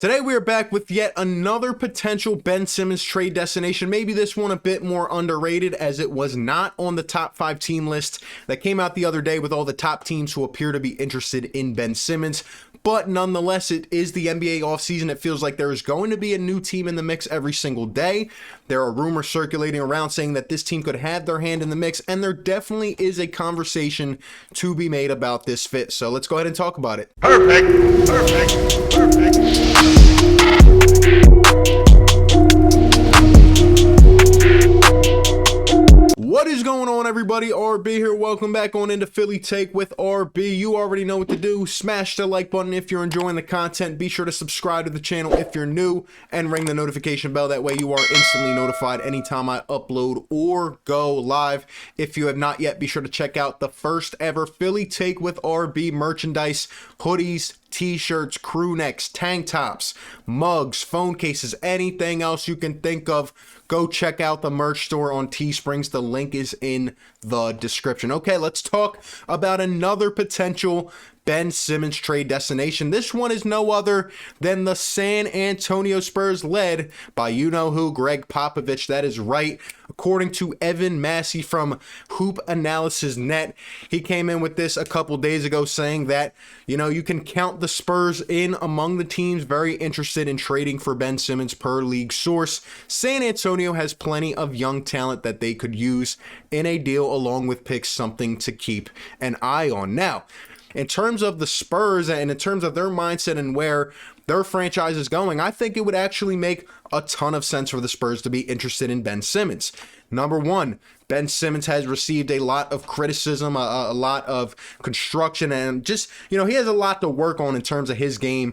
Today we are back with yet another potential Ben Simmons trade destination. Maybe this one a bit more underrated as it was not on the top 5 team list that came out the other day with all the top teams who appear to be interested in Ben Simmons. But nonetheless, it is the NBA offseason. It feels like there is going to be a new team in the mix every single day. There are rumors circulating around saying that this team could have their hand in the mix, and there definitely is a conversation to be made about this fit. So let's go ahead and talk about it. Perfect. What is going on, everybody? RB here. Welcome back on into Philly Take with RB. You already know what to do. Smash the like button if you're enjoying the content. Be sure to subscribe to the channel if you're new and ring the notification bell. That way you are instantly notified anytime I upload or go live. If you have not yet, be sure to check out the first ever Philly Take with RB merchandise, hoodies, t-shirts, crew necks, tank tops, mugs, phone cases, anything else you can think of. Go check out the merch store on Teesprings. The link is in the description. Okay, let's talk about another potential Ben Simmons trade destination. This one is no other than the San Antonio Spurs, led by you-know-who, Gregg Popovich. That is right. According to Evan Massey from Hoop Analysis Net, he came in with this a couple days ago saying that, you can count the Spurs in among the teams very interested in trading for Ben Simmons per league source. San Antonio has plenty of young talent that they could use in a deal along with picks, something to keep an eye on. Now, in terms of the Spurs and in terms of their mindset and where their franchise is going, I think it would actually make a ton of sense for the Spurs to be interested in Ben Simmons. Number one, Ben Simmons has received a lot of criticism, a lot of construction, and just, he has a lot to work on in terms of his game.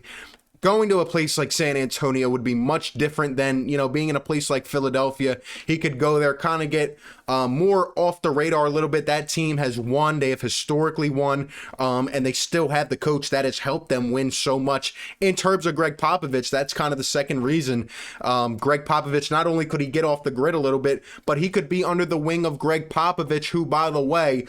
Going to a place like San Antonio would be much different than, being in a place like Philadelphia. He could go there, kind of get more off the radar a little bit. That team has won. They have historically won, and they still have the coach that has helped them win so much. In terms of Gregg Popovich, that's kind of the second reason. Gregg Popovich, not only could he get off the grid a little bit, but he could be under the wing of Gregg Popovich, who, by the way,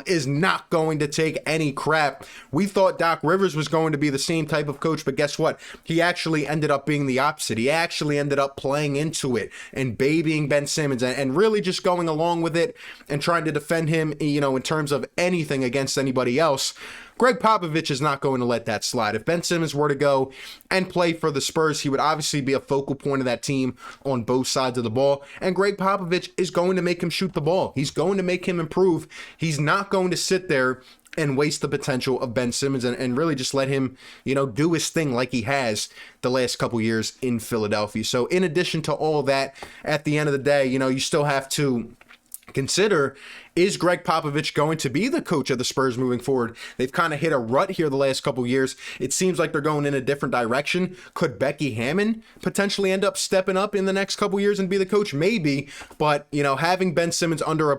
is not going to take any crap. We thought Doc Rivers was going to be the same type of coach, but guess what? He actually ended up being the opposite. He actually ended up playing into it and babying Ben Simmons and really just going along with it and trying to defend him, in terms of anything against anybody else. Gregg Popovich is not going to let that slide. If Ben Simmons were to go and play for the Spurs, he would obviously be a focal point of that team on both sides of the ball. And Gregg Popovich is going to make him shoot the ball. He's going to make him improve. He's not going to sit there and waste the potential of Ben Simmons and really just let him, do his thing like he has the last couple years in Philadelphia. So in addition to all that, at the end of the day, you still have to consider, is Gregg Popovich going to be the coach of the Spurs moving forward? They've kind of hit a rut here the last couple years. It seems like they're going in a different direction. Could Becky Hammon potentially end up stepping up in the next couple years and be the coach? Maybe, but having Ben Simmons under a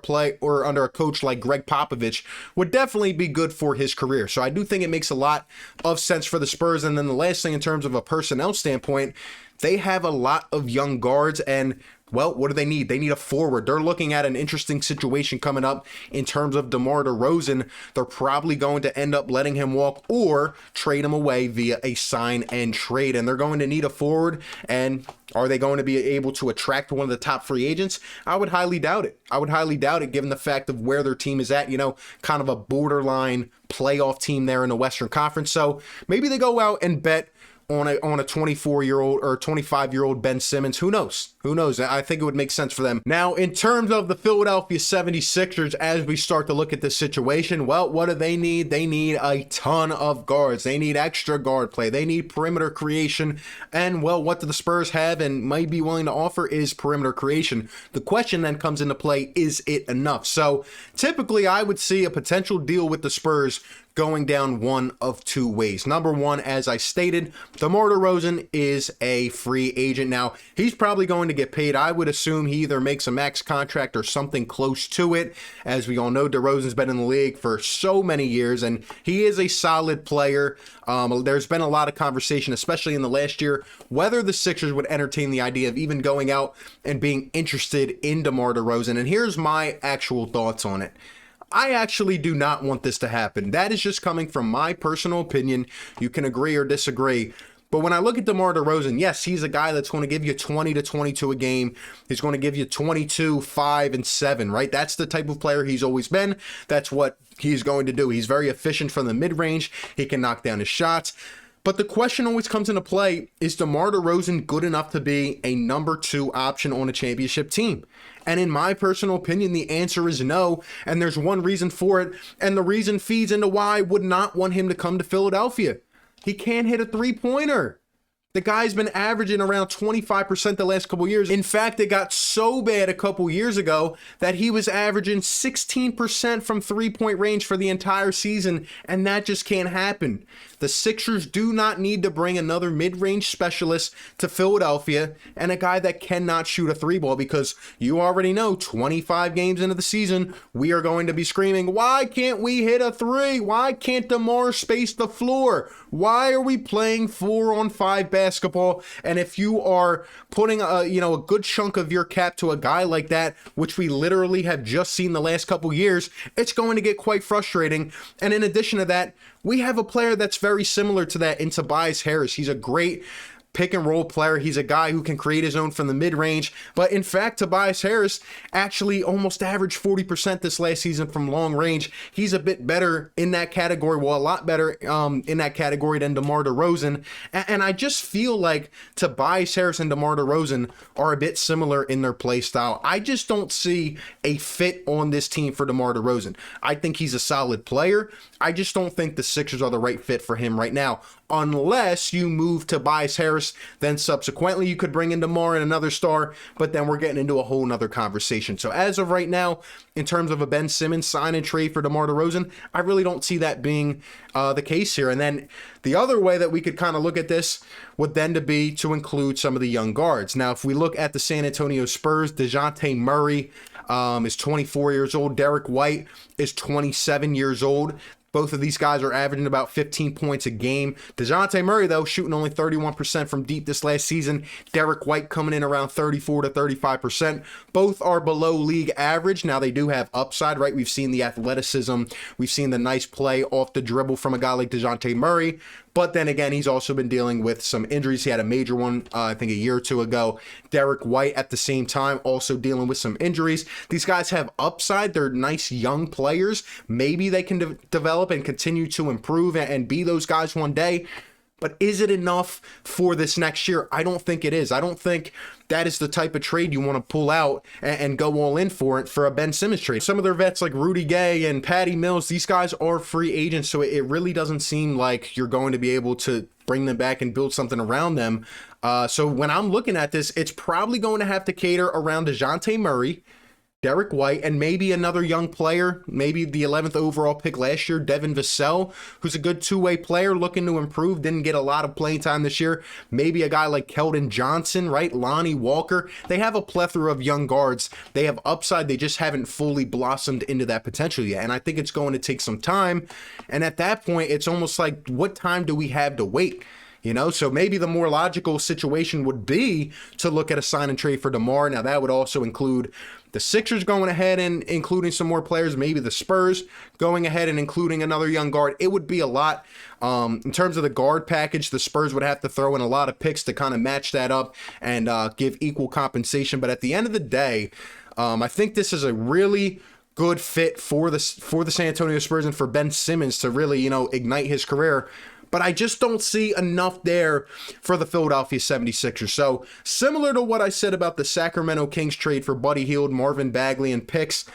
coach like Gregg Popovich would definitely be good for his career. So I do think it makes a lot of sense for the Spurs. And then the last thing, in terms of a personnel standpoint, they have a lot of young guards, and well, what do they need? They need a forward. They're looking at an interesting situation coming up in terms of DeMar DeRozan. They're probably going to end up letting him walk or trade him away via a sign and trade. And they're going to need a forward. And are they going to be able to attract one of the top free agents? I would highly doubt it. I would highly doubt it, given the fact of where their team is at, kind of a borderline playoff team there in the Western Conference. So maybe they go out and bet on a 24-year-old or 25-year-old Ben Simmons. Who knows? I think it would make sense for them. Now, in terms of the Philadelphia 76ers, as we start to look at this situation, well, what do they need? They need a ton of guards. They need extra guard play. They need perimeter creation. And, well, what do the Spurs have and might be willing to offer is perimeter creation. The question then comes into play, is it enough? So, typically, I would see a potential deal with the Spurs going down one of two ways. Number one, as I stated, DeMar DeRozan is a free agent. Now, he's probably going to get paid. I would assume he either makes a max contract or something close to it. As we all know, DeRozan's been in the league for so many years, and he is a solid player. There's been a lot of conversation, especially in the last year, whether the Sixers would entertain the idea of even going out and being interested in DeMar DeRozan. And here's my actual thoughts on it. I actually do not want this to happen. That is just coming from my personal opinion. You can agree or disagree. But when I look at DeMar DeRozan, yes, he's a guy that's going to give you 20 to 22 a game. He's going to give you 22, 5, and 7, right? That's the type of player he's always been. That's what he's going to do. He's very efficient from the mid-range. He can knock down his shots. But the question always comes into play, is DeMar DeRozan good enough to be a number 2 option on a championship team? And in my personal opinion, the answer is no, and there's one reason for it, and the reason feeds into why I would not want him to come to Philadelphia. He can't hit a three-pointer. The guy's been averaging around 25% the last couple years. In fact, it got so bad a couple years ago that he was averaging 16% from three-point range for the entire season, and that just can't happen. The Sixers do not need to bring another mid-range specialist to Philadelphia and a guy that cannot shoot a three ball, because you already know 25 games into the season, we are going to be screaming, why can't we hit a three? Why can't DeMar space the floor? Why are we playing 4-on-5 basketball? And if you are putting a good chunk of your cap to a guy like that, which we literally have just seen the last couple years, it's going to get quite frustrating. And in addition to that, we have a player that's very similar to that in Tobias Harris. He's a great pick and roll player. He's a guy who can create his own from the mid-range. But in fact, Tobias Harris actually almost averaged 40% this last season from long range. He's a bit better in that category, well, a lot better in that category than DeMar DeRozan. And I just feel like Tobias Harris and DeMar DeRozan are a bit similar in their play style. I just don't see a fit on this team for DeMar DeRozan. I think he's a solid player. I just don't think the Sixers are the right fit for him right now. Unless you move Tobias Harris, then subsequently you could bring in DeMar and another star, but then we're getting into a whole nother conversation. So as of right now, in terms of a Ben Simmons sign and trade for DeMar DeRozan, I really don't see that being the case here. And then the other way that we could kind of look at this would then to include some of the young guards. Now, if we look at the San Antonio Spurs, DeJounte Murray is 24 years old. Derek White is 27 years old. Both of these guys are averaging about 15 points a game. DeJounte Murray, though, shooting only 31% from deep this last season. Derek White coming in around 34 to 35%. Both are below league average. Now, they do have upside, right? We've seen the athleticism. We've seen the nice play off the dribble from a guy like DeJounte Murray. But then again, he's also been dealing with some injuries. He had a major one, I think, a year or two ago. Derek White, at the same time, also dealing with some injuries. These guys have upside. They're nice young players. Maybe they can develop and continue to improve and be those guys one day. But is it enough for this next year? I don't think it is. I don't think that is the type of trade you want to pull out and go all in for it for a Ben Simmons trade. Some of their vets like Rudy Gay and Patty Mills, these guys are free agents, so it really doesn't seem like you're going to be able to bring them back and build something around them. So when I'm looking at this, it's probably going to have to cater around DeJounte Murray, Derek White, and maybe another young player, maybe the 11th overall pick last year, Devin Vassell, who's a good two-way player looking to improve, didn't get a lot of playing time this year. Maybe a guy like Keldon Johnson, right? Lonnie Walker. They have a plethora of young guards. They have upside. They just haven't fully blossomed into that potential yet. And I think it's going to take some time. And at that point, it's almost like, what time do we have to wait? So maybe the more logical situation would be to look at a sign and trade for DeMar. Now, that would also include the Sixers going ahead and including some more players, maybe the Spurs going ahead and including another young guard. It would be a lot. In terms of the guard package, the Spurs would have to throw in a lot of picks to kind of match that up and give equal compensation. But at the end of the day, I think this is a really good fit for the San Antonio Spurs and for Ben Simmons to really, ignite his career. But I just don't see enough there for the Philadelphia 76ers. So similar to what I said about the Sacramento Kings trade for Buddy Hield, Marvin Bagley, and picks,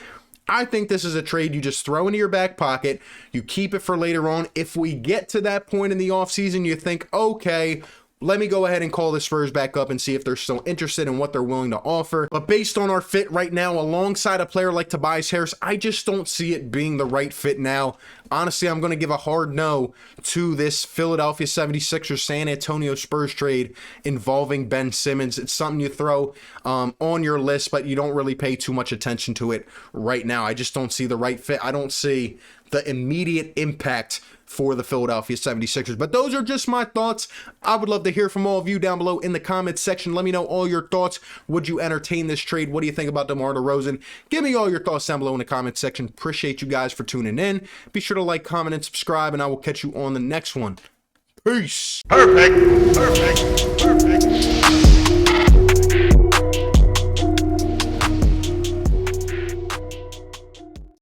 I think this is a trade you just throw into your back pocket. You keep it for later on. If we get to that point in the offseason, you think, okay, let me go ahead and call the Spurs back up and see if they're still interested in what they're willing to offer. But based on our fit right now, alongside a player like Tobias Harris, I just don't see it being the right fit now. Honestly, I'm going to give a hard no to this Philadelphia 76ers San Antonio Spurs trade involving Ben Simmons. It's something you throw on your list, but you don't really pay too much attention to it right now. I just don't see the right fit. I don't see the immediate impact for the Philadelphia 76ers. But those are just my thoughts. I would love to hear from all of you down below in the comments section. Let me know all your thoughts. Would you entertain this trade? What do you think about DeMar DeRozan? Give me all your thoughts down below in the comments section. Appreciate you guys for tuning in. Be sure to like, comment, and subscribe, and I will catch you on the next one. Peace. Perfect.